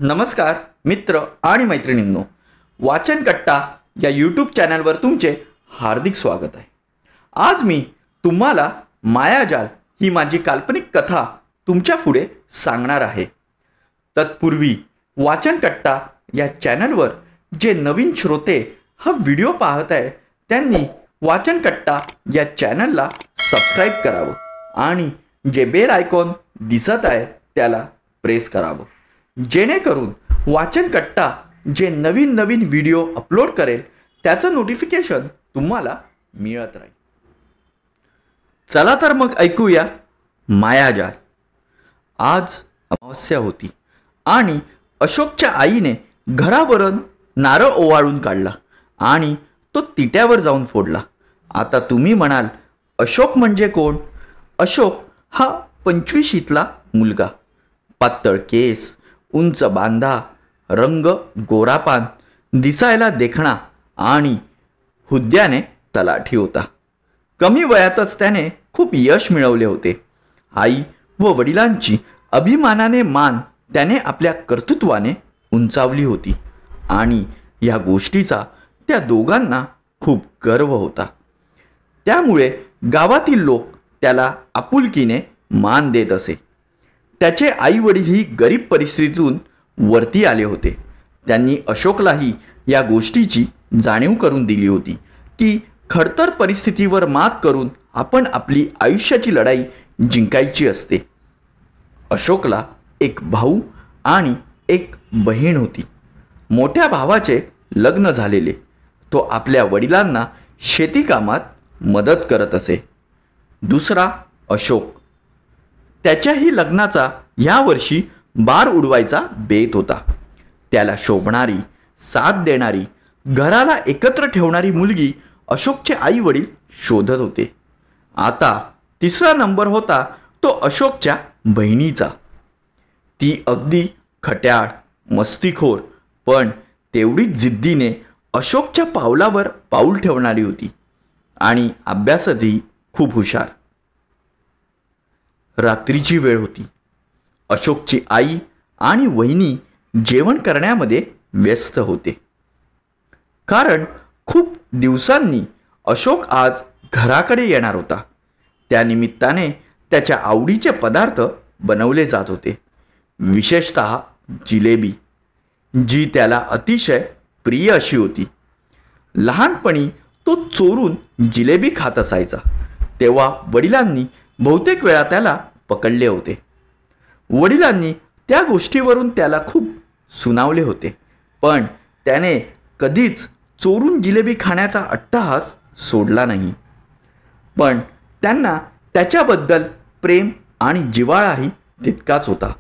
नमस्कार मित्र आणि मैत्रिणींनो, वाचन कट्टा या यूट्यूब चॅनलवर तुमचे हार्दिक स्वागत आहे. आज मी तुम्हाला मायाजाल ही माझी काल्पनिक कथा तुमच्या पुढे सांगणार आहे. तत्पूर्वी वाचन कट्टा या चॅनलवर जे नवीन श्रोते हा व्हिडिओ पाहत आहे त्यांनी वाचन कट्टा या चॅनलला सबस्क्राईब करावं आणि जे बेल आयकॉन दिसत आहे त्याला प्रेस करावं, जेणेकरून वाचन कट्टा जे नवीन नवीन व्हिडिओ अपलोड करेल त्याचं नोटिफिकेशन तुम्हाला मिळत राहील. चला तर मग ऐकूया मायाजाल. आज अमावस्या होती आणि अशोकच्या आईने घरावरून नारळ ओवाळून काढला आणि तो तिट्यावर जाऊन फोडला. आता तुम्ही म्हणाल, अशोक म्हणजे कोण? अशोक हा 25शीतला मुलगा, पातळ केस, उंच बांधा, रंग गोरापान, दिसायला देखणा आणि हुद्द्याने तलाठी होता. कमी वयातच त्याने खूप यश मिळवले होते. आई व वडिलांची अभिमानाने मान त्याने आपल्या कर्तृत्वाने उंचावली होती आणि या गोष्टीचा त्या दोघांना खूप गर्व होता. त्यामुळे गावातील लोक त्याला आपुलकीने मान देत असे. त्याचे आई वडीलही गरीब परिस्थितीतून वरती आले होते. त्यांनी अशोकलाही या गोष्टीची जाणीव करून दिली होती की खडतर परिस्थितीवर मात करून आपण आपली आयुष्याची लढाई जिंकायची असते. अशोकला एक भाऊ आणि एक बहीण होती. मोठ्या भावाचे लग्न झालेले. तो आपल्या वडिलांना शेतीकामात मदत करत असे. दुसरा अशोक, त्याच्याही लग्नाचा यावर्षी बार उडवायचा बेत होता. त्याला शोभणारी, साथ देणारी, घराला एकत्र ठेवणारी मुलगी अशोकचे आई वडील शोधत होते. आता तिसरा नंबर होता तो अशोकच्या बहिणीचा. ती अगदी खट्याळ, मस्तीखोर, पण तेवढीच जिद्दीने अशोकच्या पावलावर पाऊल ठेवणारी होती आणि अभ्यासातही खूप हुशार. रात्रीची वेळ होती. अशोकची आई आणि वहिनी जेवण करण्यामध्ये व्यस्त होते, कारण खूप दिवसांनी अशोक आज घराकडे येणार होता. त्यानिमित्ताने त्याच्या आवडीचे पदार्थ बनवले जात होते, विशेषतः जिलेबी, जी त्याला अतिशय प्रिय अशी होती. लहानपणी तो चोरून जिलेबी खात असायचा, तेव्हा वडिलांनी बहुतेक वेळा त्याला पकडले होते. वडिलांनी त्या गोष्टीवरून त्याला खूप सुनावले होते, पण त्याने कधीच चोरून जिलेबी खाण्याचा अट्टहास सोडला नाही. पण त्यांना त्याच्याबद्दल प्रेम आणि जिव्हाळाही तितकाच होता.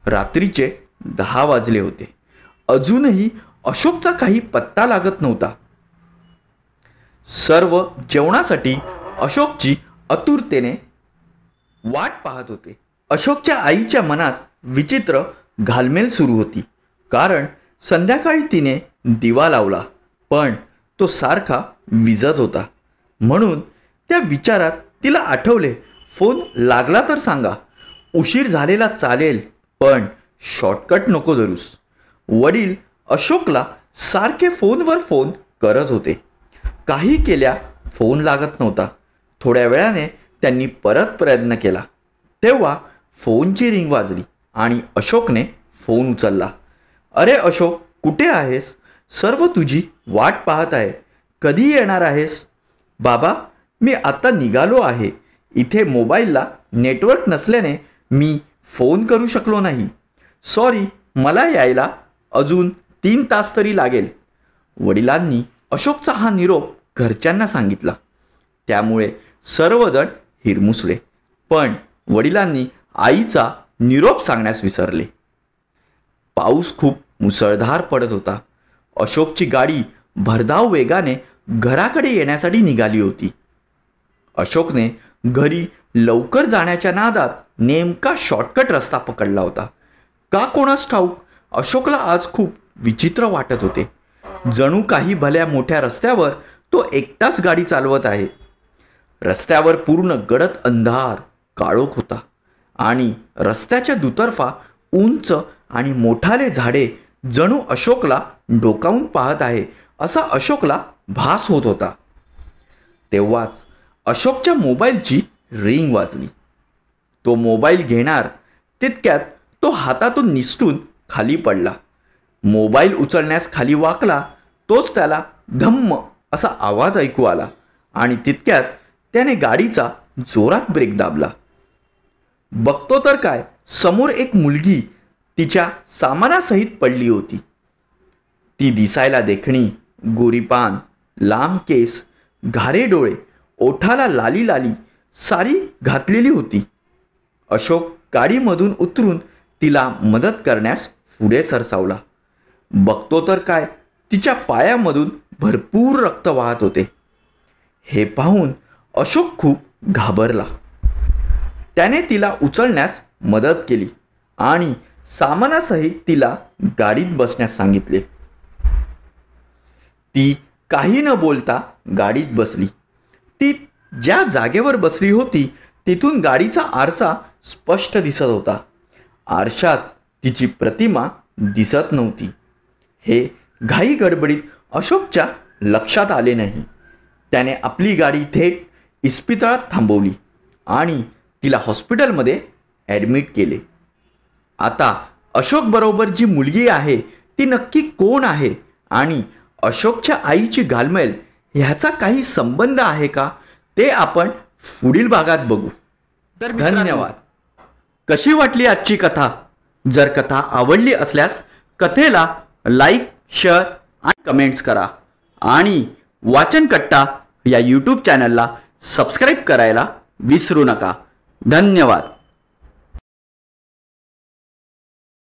रात्रीचे 10 वाजले होते. अजूनही अशोकचा काही पत्ता लागत नव्हता. सर्व जेवणासाठी अशोकची आतुरतेने वाट पाहत होते. अशोकच्या आईच्या मनात विचित्र घालमेल सुरू होती, कारण संध्याकाळी तिने दिवा लावला पण तो सारखा विझत होता. म्हणून त्या विचारात तिला आठवले, फोन लागला तर सांगा, उशीर झालेला चालेल पण शॉर्टकट नको धरूस. वडील अशोकला सारखे फोनवर फोन करत होते. काही केल्या फोन लागत नव्हता. थोड्या वेळाने त्यांनी परत प्रयत्न केला, तेव्हा फोनची रिंग वाजली आणि अशोकने फोन उचलला. अरे अशोक, कुठे आहेस? सर्व तुझी वाट पाहत आहे. कधी येणार आहेस? बाबा, मी आता निघालो आहे. इथे मोबाईलला नेटवर्क नसल्याने मी फोन करू शकलो नाही. सॉरी, मला यायला अजून 3 तास तरी लागेल. वडिलांनी अशोकचा हा निरोप घरच्यांना सांगितला. त्यामुळे सर्वजण हिरमुसले, पण वडिलांनी आईचा निरोप सांगण्यास विसरले. पाऊस खूप मुसळधार पडत होता. अशोकची गाडी भरधाव वेगाने घराकडे येण्यासाठी निघाली होती. अशोकने घरी लवकर जाण्याच्या नादात नेमका शॉर्टकट रस्ता पकडला होता. का कोणास ठाऊक अशोकला आज खूप विचित्र वाटत होते. जणू काही भल्या मोठ्या रस्त्यावर तो एकटाच गाडी चालवत आहे. रस्त्यावर पूर्ण गडद अंधार, काळोख होता आणि रस्त्याच्या दुतर्फा उंच आणि मोठाले झाडे जणू अशोकला डोकावून पाहत आहे असा अशोकला भास होत होता. तेव्हाच अशोकच्या मोबाईलची रिंग वाजली. तो मोबाईल घेणार तितक्यात तो हातातून निसटून खाली पडला. मोबाईल उचलण्यास खाली वाकला तोच त्याला धम्म असा आवाज ऐकू आला आणि तितक्यात त्याने गाडीचा जोरात ब्रेक दाबला. बघतो तर काय, समोर एक मुलगी तिच्या सामानासहित पडली होती. ती दिसायला देखणी, गोरीपान, लांब केस, घारे डोळे, ओठाला लाली लाली सारी घातलेली होती. अशोक गाडीमधून उतरून तिला मदत करण्यास पुढे सरसावला. बघतो तर काय, तिच्या पायामधून भरपूर रक्त वाहत होते. हे पाहून अशोक खूप घाबरला. त्याने तिला उचलण्यास मदत केली आणि सामानासहित तिला गाडीत बसण्यास सांगितले. ती काही न बोलता गाडीत बसली. ती ज्या जागेवर बसली होती तिथून गाडीचा आरसा स्पष्ट दिसत होता. आरशात तिची प्रतिमा दिसत नव्हती. हे घाई गडबडीत अशोकच्या लक्षात आले नाही. त्याने आपली गाडी थेट इस्पितळात थांबवली आणि तिला हॉस्पिटलमध्ये ॲडमिट केले. आता अशोक बरोबर जी मुलगी आहे ती नक्की कोण आहे आणि अशोकच्या आईची घालमेल ह्याचा काही संबंध आहे का ते आपण पुढील भागात बघू. तर धन्यवाद. कशी वाटली आजची कथा? जर कथा आवडली असल्यास कथेला लाईक, शेअर आणि कमेंट्स करा आणि वाचनकट्टा या यूट्यूब चॅनलला सबस्क्राईब करायला विसरू नका. धन्यवाद.